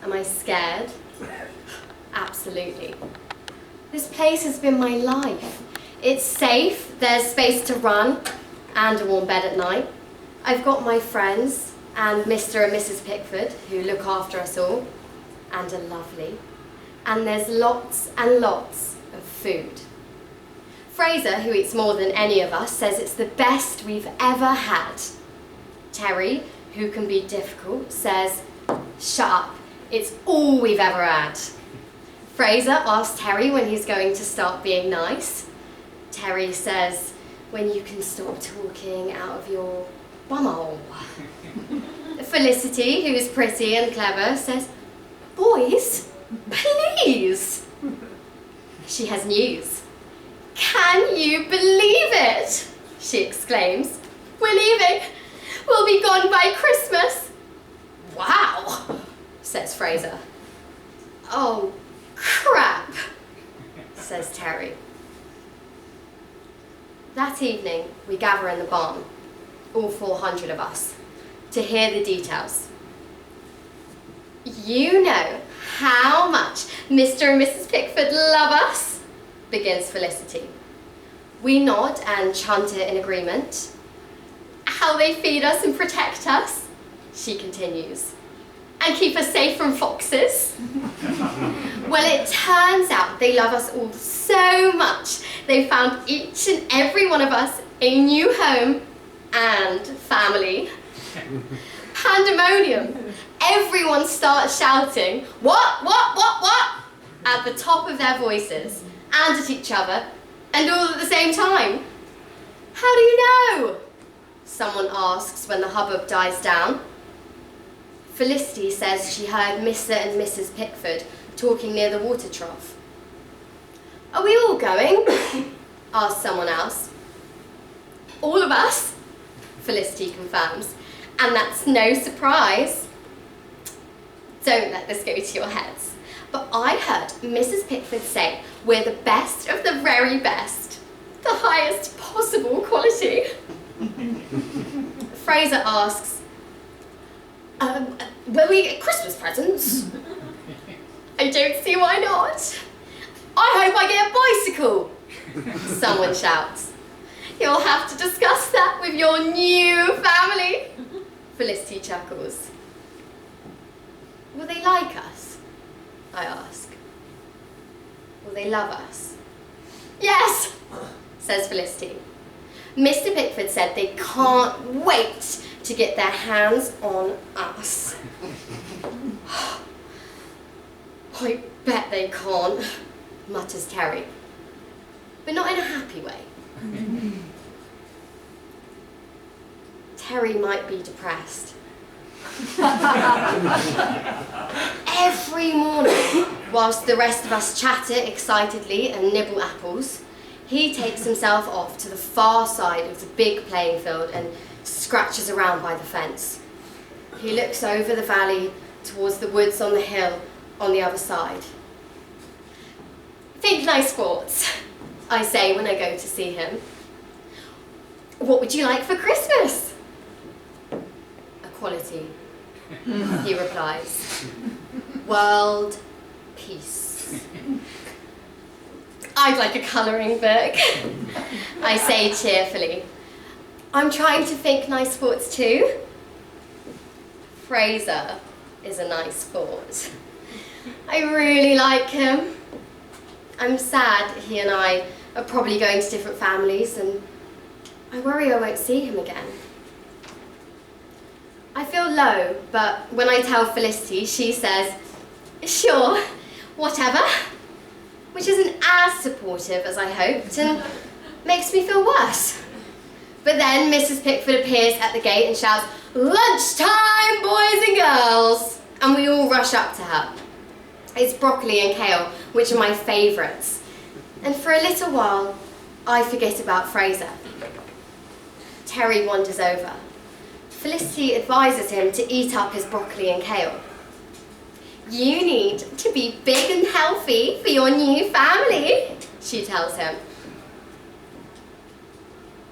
Am I scared? Absolutely. This place has been my life. It's safe, there's space to run, and a warm bed at night. I've got my friends and Mr. and Mrs. Pickford who look after us all, and are lovely. And there's lots and lots of food. Fraser, who eats more than any of us, says it's the best we've ever had. Terry, who can be difficult, says, "Shut up, it's all we've ever had." Fraser asks Terry when he's going to start being nice. Terry says, "When you can stop talking out of your bumhole." Felicity, who is pretty and clever, says, "Boys, please." She has news. "Can you believe it?" she exclaims. "We're leaving. We'll be gone by Christmas." "Wow," says Fraser. "Oh, crap," says Terry. That evening, we gather in the barn, all 400 of us, to hear the details. "You know how much Mr. and Mrs. Pickford love us," begins Felicity. We nod and chant it in agreement. "How they feed us and protect us," she continues, "and keep us safe from foxes." Well, it turns out they love us all so much, they found each and every one of us a new home and family. Pandemonium. Everyone starts shouting, "What, what?" at the top of their voices, and at each other, and all at the same time. "How do you know?" someone asks when the hubbub dies down. Felicity says she heard Mr. and Mrs. Pickford talking near the water trough. "Are we all going?" asks someone else. "All of us," Felicity confirms, "and that's no surprise." Don't let this go to your heads, but I heard Mrs. Pickford say we're the best of the very best, the highest possible quality. Fraser asks, "Will we get Christmas presents?" "I don't see why not." "I hope I get a bicycle," someone shouts. "You'll have to discuss that with your new family," Felicity chuckles. "Will they like us?" I ask. "Will they love us?" "Yes," says Felicity. Mr. Pickford said they can't wait to get their hands on us. "I bet they can't," mutters Terry, but not in a happy way. Terry might be depressed. Every morning, whilst the rest of us chatter excitedly and nibble apples, he takes himself off to the far side of the big playing field and scratches around by the fence. He looks over the valley towards the woods on the hill on the other side. "Think nice sports," I say when I go to see him. "What would you like for Christmas?" "Equality," he replies. "World peace." "I'd like a colouring book," I say cheerfully. "I'm trying to think nice sports too." Fraser is a nice sport. I really like him. I'm sad he and I are probably going to different families, and I worry I won't see him again. I feel low, but when I tell Felicity, she says, "Sure, whatever," which isn't as supportive as I hoped and makes me feel worse. But then Mrs. Pickford appears at the gate and shouts, "Lunchtime, boys and girls!" and we all rush up to her. It's broccoli and kale, which are my favourites. And for a little while, I forget about Fraser. Terry wanders over. Felicity advises him to eat up his broccoli and kale. "You need to be big and healthy for your new family," she tells him.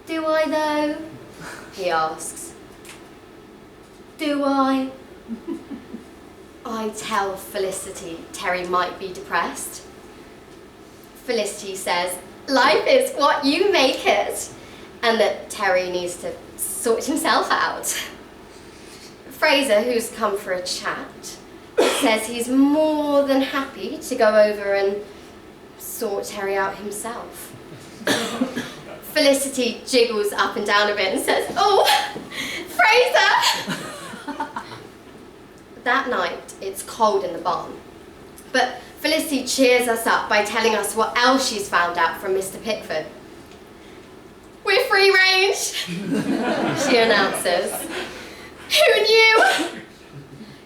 "Do I though?" he asks. "Do I?" I tell Felicity Terry might be depressed? Felicity says, life is what you make it, and that Terry needs to sort himself out. Fraser, who's come for a chat, says he's more than happy to go over and sort Terry out himself. Felicity jiggles up and down a bit and says, oh, Fraser! That night, it's cold in the barn, but Felicity cheers us up by telling us what else she's found out from Mr. Pickford. We're free range, she announces. Who knew?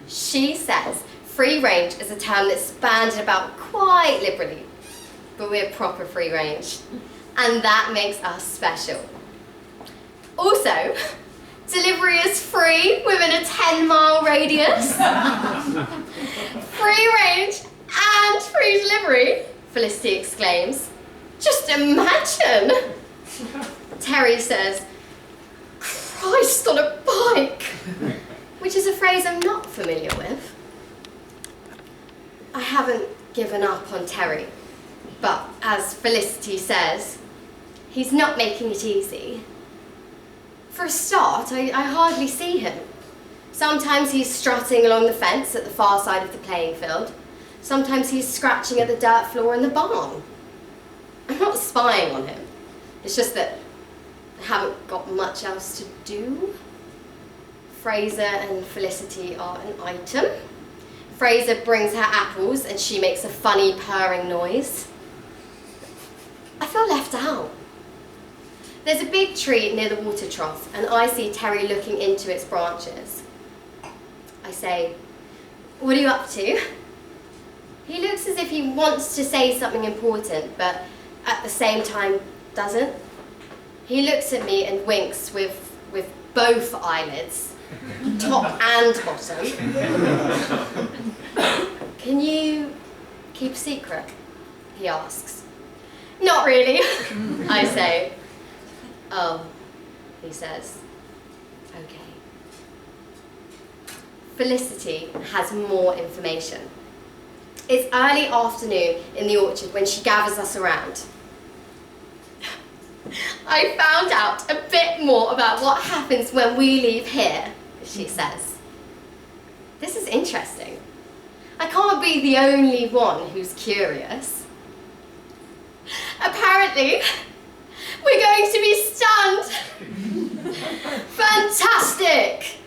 She says free range is a term that's bandied about quite liberally, but we're proper free range, and that makes us special. Also, delivery is free within a 10-mile radius. Free range and free delivery, Felicity exclaims. Just imagine. Terry says, Christ on a bike, which is a phrase I'm not familiar with. I haven't given up on Terry, but as Felicity says, he's not making it easy. For a start, I hardly see him. Sometimes he's strutting along the fence at the far side of the playing field. Sometimes he's scratching at the dirt floor in the barn. I'm not spying on him. It's just that I haven't got much else to do. Fraser and Felicity are an item. Fraser brings her apples and she makes a funny purring noise. I feel left out. There's a big tree near the water trough and I see Terry looking into its branches. I say, what are you up to? He looks as if he wants to say something important, but at the same time doesn't. He looks at me and winks with both eyelids, top and bottom. Can you keep a secret? He asks. Not really, I say. Oh, he says. Okay. Felicity has more information. It's early afternoon in the orchard when she gathers us around. I found out a bit more about what happens when we leave here, she says. This is interesting. I can't be the only one who's curious. Apparently, we're going to be stunned. Fantastic!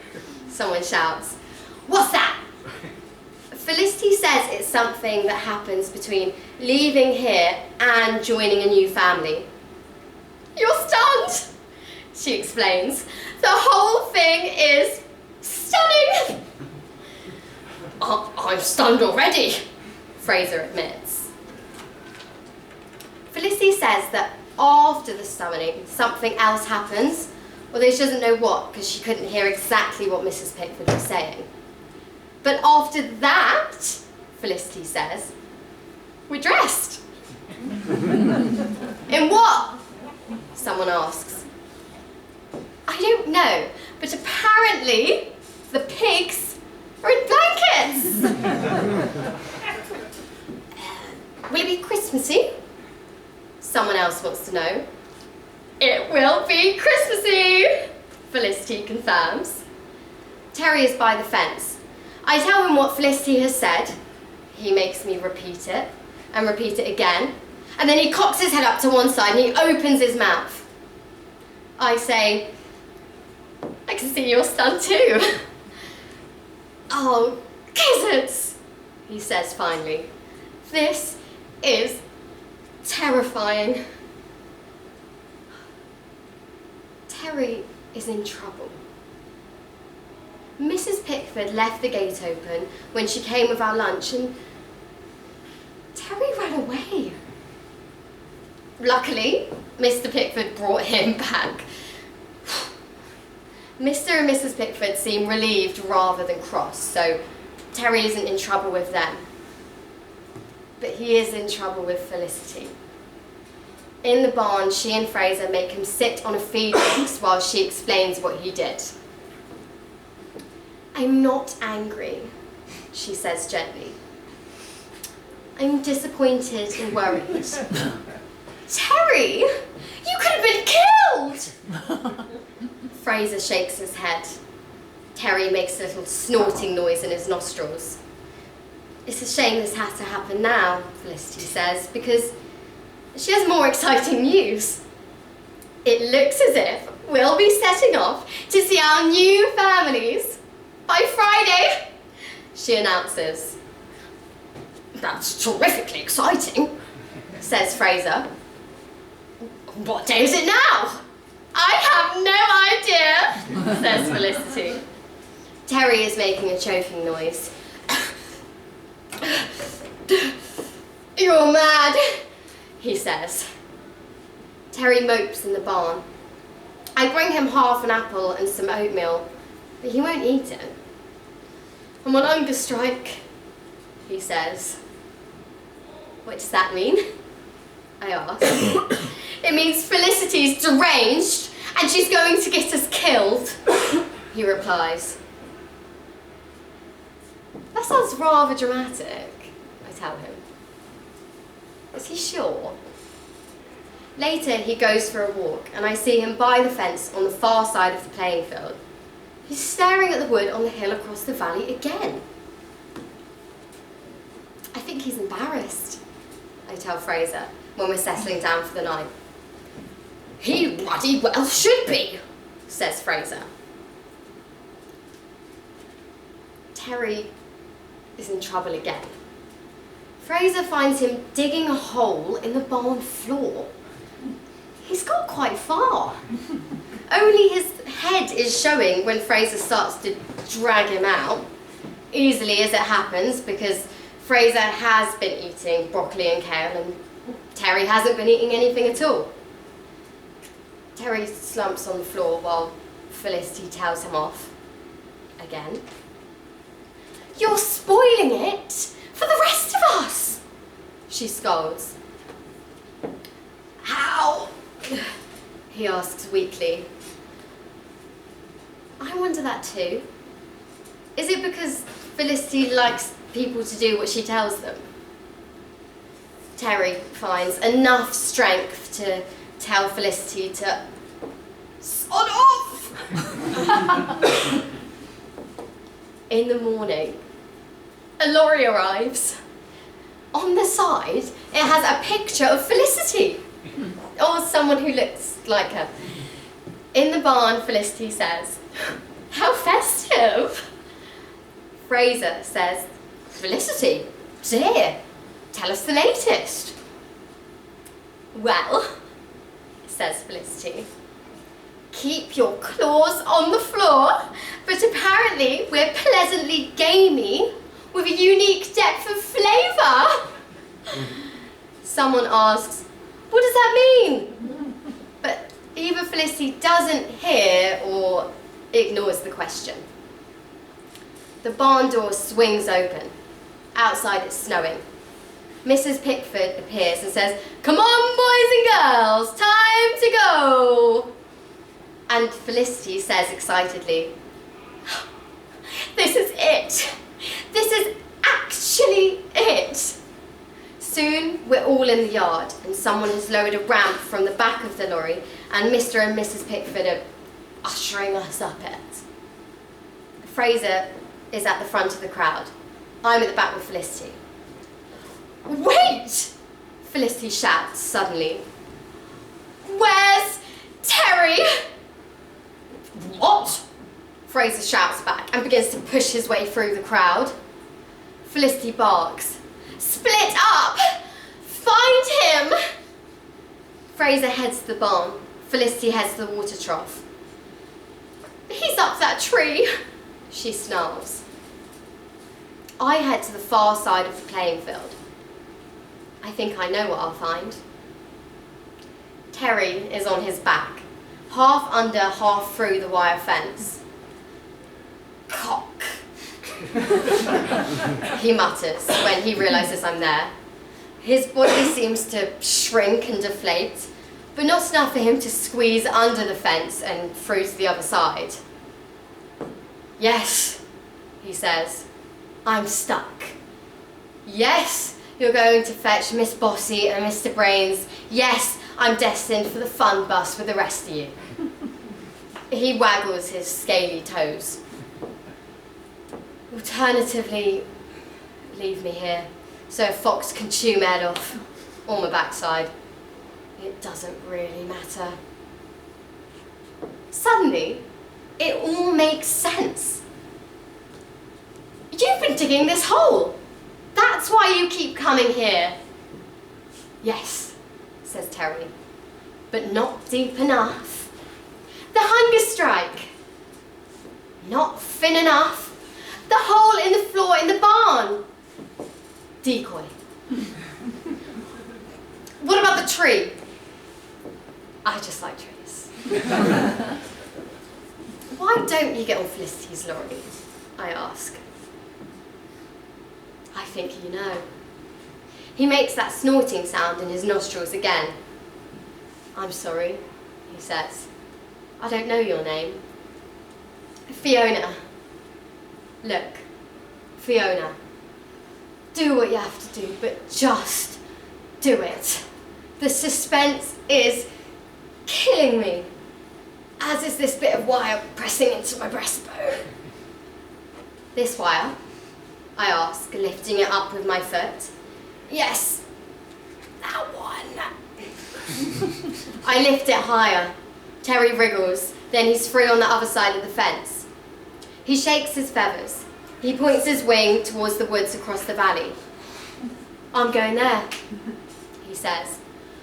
Someone shouts. What's that? Felicity says it's something that happens between leaving here and joining a new family. You're stunned, she explains. The whole thing is stunning. I'm stunned already, Fraser admits. Felicity says that after the stunning, something else happens, although she doesn't know what because she couldn't hear exactly what Mrs. Pickford was saying. But after that, Felicity says, we're dressed. In what? Someone asks. I don't know, but apparently the pigs are in blankets. Will it be Christmassy? Someone else wants to know. It will be Christmassy, Felicity confirms. Terry is by the fence. I tell him what Felicity has said. He makes me repeat it and repeat it again. And then he cocks his head up to one side and he opens his mouth. I say, I can see you're stunned too. Oh, gizzards, he says finally. This is terrifying. Terry is in trouble. Mrs. Pickford left the gate open when she came with our lunch and Terry ran away. Luckily, Mr. Pickford brought him back. Mr. and Mrs. Pickford seem relieved rather than cross, so Terry isn't in trouble with them. But he is in trouble with Felicity. In the barn, she and Fraser make him sit on a feed box while she explains what he did. I'm not angry. she says gently. I'm disappointed and worried. Terry, you could have been killed! Fraser shakes his head. Terry makes a little snorting noise in his nostrils. It's a shame this had to happen now, Felicity says, because she has more exciting news. It looks as if we'll be setting off to see our new families by Friday, she announces. That's terrifically exciting, says Fraser. What day is it now? I have no idea, says Felicity. Terry is making a choking noise. You're mad, he says. Terry mopes in the barn. I bring him half an apple and some oatmeal, but he won't eat it. I'm on hunger strike, he says. What does that mean? I ask. It means Felicity's deranged and she's going to get us killed, he replies. That sounds rather dramatic, I tell him. Is he sure? Later, he goes for a walk, and I see him by the fence on the far side of the playing field. He's staring at the wood on the hill across the valley again. I think he's embarrassed, I tell Fraser, when we're settling down for the night. He bloody well should be, says Fraser. Terry is in trouble again. Fraser finds him digging a hole in the barn floor. He's got quite far. Only his head is showing when Fraser starts to drag him out, easily as it happens, because Fraser has been eating broccoli and kale and Terry hasn't been eating anything at all. Terry slumps on the floor while Felicity tells him off. Again. You're spoiling it for the rest of us, she scolds. How? He asks weakly. I wonder that too. Is it because Felicity likes people to do what she tells them? Terry finds enough strength to tell Felicity to sod off! In the morning, a lorry arrives. On the side, it has a picture of Felicity, or someone who looks like her. In the barn, Felicity says, how festive! Fraser says, Felicity, dear, tell us the latest. Well, says Felicity, keep your claws on the floor, but apparently we're pleasantly gamey with a unique depth of flavour. Someone asks, what does that mean? But either Felicity doesn't hear or ignores the question. The barn door swings open. Outside it's snowing. Mrs. Pickford appears and says, come on, boys and girls, time to go. And Felicity says excitedly, this is it. This is actually it. Soon we're all in the yard and someone has lowered a ramp from the back of the lorry and Mr. and Mrs. Pickford are ushering us up it. Fraser is at the front of the crowd. I'm at the back with Felicity. Wait! Felicity shouts suddenly. Where's Terry? What? Fraser shouts back and begins to push his way through the crowd. Felicity barks. Split up! Find him! Fraser heads to the barn. Felicity heads to the water trough. He's up that tree, she snarls. I head to the far side of the playing field. I think I know what I'll find. Terry is on his back, half under, half through the wire fence. Cock, he mutters when he realises I'm there. His body seems to shrink and deflate, but not enough for him to squeeze under the fence and through to the other side. Yes, he says. I'm stuck. Yes, you're going to fetch Miss Bossy and Mr. Brains. Yes, I'm destined for the fun bus with the rest of you. He waggles his scaly toes. Alternatively, leave me here so a fox can chew my head off, or my backside. It doesn't really matter. Suddenly, it all makes sense. You've been digging this hole. That's why you keep coming here. Yes, says Terry, but not deep enough. The hunger strike. Not thin enough. The hole in the floor in the barn. Decoy. What about the tree? I just like trees. Why don't you get on Felicity's lorry? I ask. I think you know. He makes that snorting sound in his nostrils again. I'm sorry, he says. I don't know your name. Fiona. Look, Fiona. Do what you have to do, but just do it. The suspense is killing me, as is this bit of wire pressing into my breastbone. This wire? I ask, lifting it up with my foot. Yes, that one. I lift it higher. Terry wriggles, then he's free on the other side of the fence. He shakes his feathers. He points his wing towards the woods across the valley. I'm going there, he says.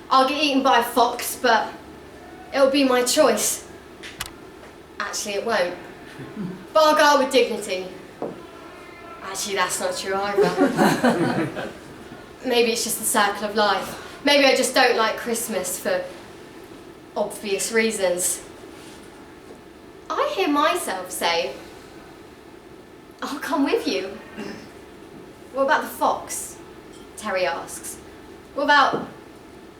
I'll get eaten by a fox, but it'll be my choice. Actually, it won't. But I'll go out with dignity. Actually, that's not true either. Maybe it's just the circle of life. Maybe I just don't like Christmas for obvious reasons. I hear myself say, I'll come with you. What about the fox? Terry asks. What about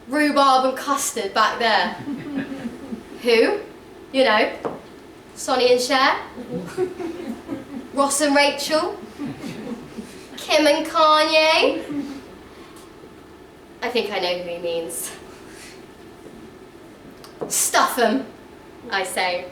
rhubarb and custard back there? Who? You know, Sonny and Cher? Ross and Rachel? Kim and Kanye? I think I know who he means. Stuff 'em, I say.